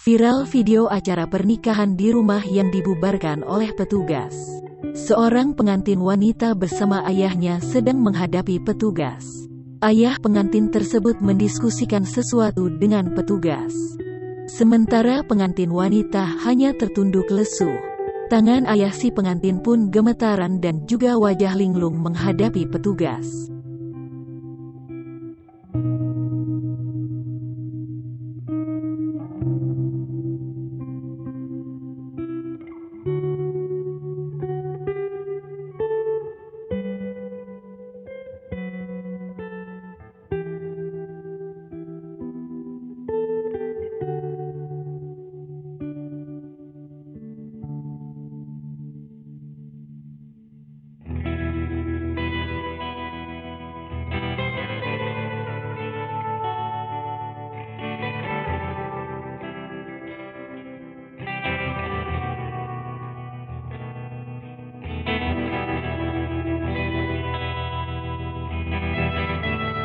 Viral video acara pernikahan di rumah yang dibubarkan oleh petugas. Seorang pengantin wanita bersama ayahnya sedang menghadapi petugas. Ayah pengantin tersebut mendiskusikan sesuatu dengan petugas. Sementara pengantin wanita hanya tertunduk lesu. Tangan ayah si pengantin pun gemetaran dan juga wajah linglung menghadapi petugas.